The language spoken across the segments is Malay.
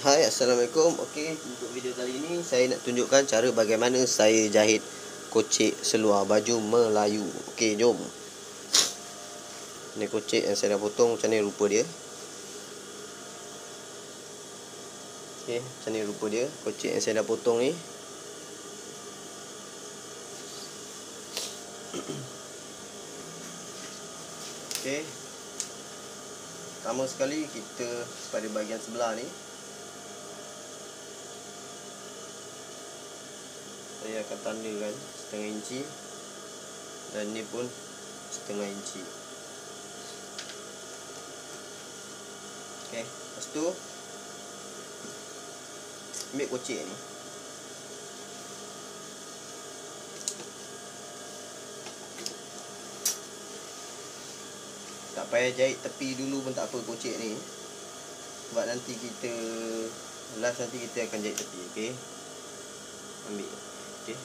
Hai, Assalamualaikum. Okey, untuk video kali ini saya nak tunjukkan cara bagaimana saya jahit kocek seluar baju Melayu. Okey, jom. Ni kocek yang saya dah potong, macam ni rupa dia. Okey, macam ni rupa dia kocek yang saya dah potong ni. Okey. Pertama sekali kita pada bahagian sebelah ni saya akan tandakan setengah inci dan ni pun setengah inci. Okey, lepas tu ambil kocek ni. Tak payah jahit tepi dulu pun tak apa kocek ni. Sebab nanti kita nanti kita akan jahit tepi, okey. Ambil. Okey.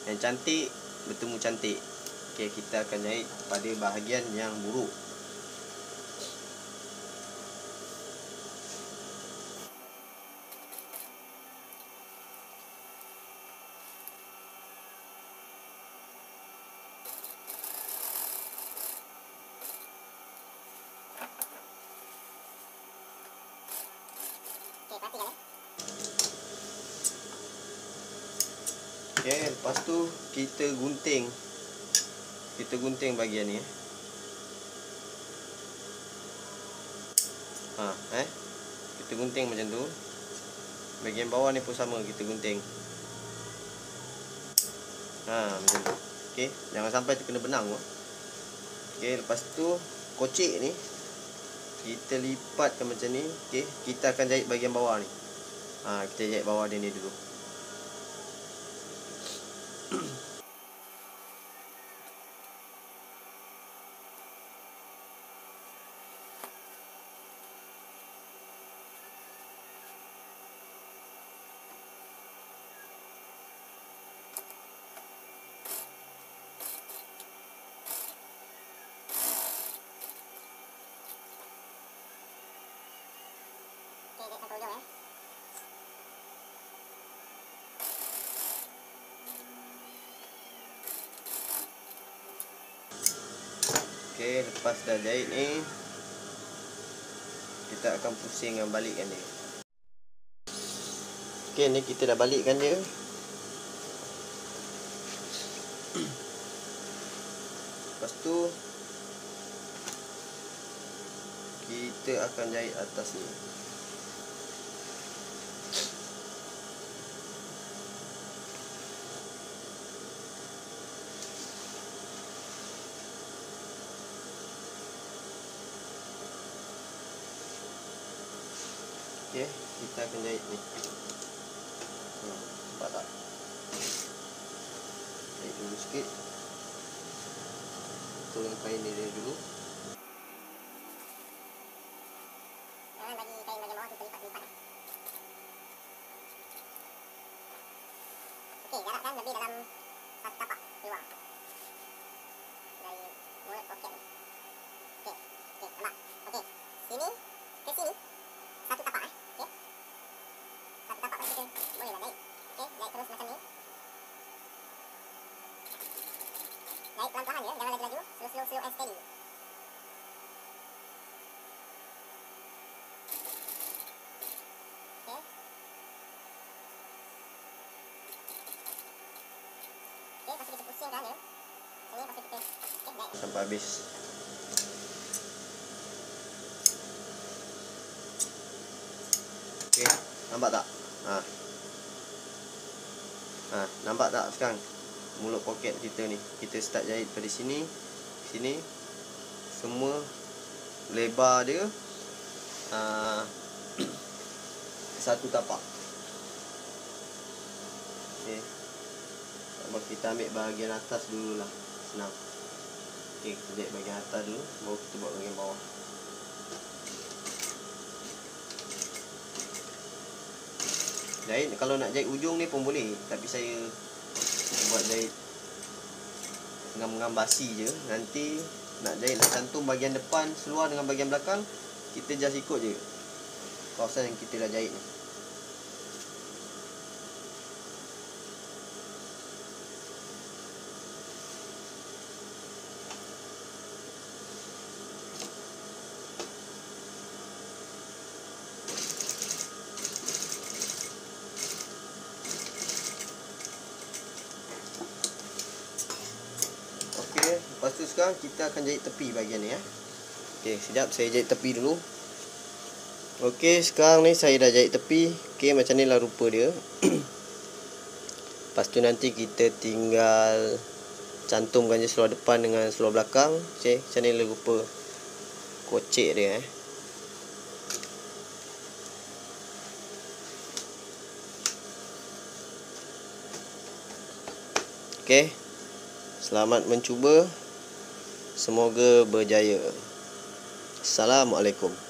Yang cantik bertemu cantik. Okey, kita akan jahit pada bahagian yang buruk. Okey, lepas tu kita gunting. Kita gunting bahagian ni. Kita gunting macam tu. Bahagian bawah ni pun sama, kita gunting. Macam tu. Okey, jangan sampai terkena benang. Okey, lepas tu kocek ni kita lipatkan macam ni. Okey, kita akan jahit bahagian bawah ni. Kita jahit bawah dia ni dulu. Okey, lepas dah jahit ni, kita akan pusingkan balikkan dia. Okey, ni kita dah balikkan dia. Lepas tu kita akan jahit atas ni. Okey, kita akan jahit ni. Nampak tak? Jahit dulu sikit. Turun kain ni dia dulu. Jangan bagi kain bahagian bawah tu terlipat-lipat. Okey, jarakkan lebih dalam 1 tapak keluar dari mulut poket ni. Okey, nampak? Okey, sini ke sini 1 tapak. Okey, 1 tapak pasti kita boleh dah jahit. Okey, jahit terus macam ni. Jahit pelan-pelan je, jangan laju-laju. Slow and steady. Okey. Okey, lepas tu kita pusingkan dia. Sini, lepas tu kita jahit Sampai habis. Okey, nampak tak? Nampak tak sekarang? Mulut poket kita ni. Kita start jahit pada sini. Sini. Semua lebar dia 1 tapak. Okey. Kita ambil bahagian atas dululah. Senang. Okey, kita jahit bahagian atas dulu, baru kita buat bahagian bawah. Jahit, kalau nak jahit ujung ni pun boleh, tapi saya buat jahit ngam-ngam basi je. Nanti nak jahit nak cantum bahagian depan seluar dengan bahagian belakang, kita just ikut je kawasan yang kita dah jahit ni. tu sekarang kita akan jahit tepi bahagian ni Okey, sekejap saya jahit tepi dulu. Okey, sekarang ni saya dah jahit tepi. Okey, macam ni lah rupa dia. Lepas tu nanti kita tinggal cantumkan je seluar depan dengan seluar belakang. Okey, macam ni lah rupa kocek dia Okey. Selamat mencuba. Semoga berjaya. Assalamualaikum.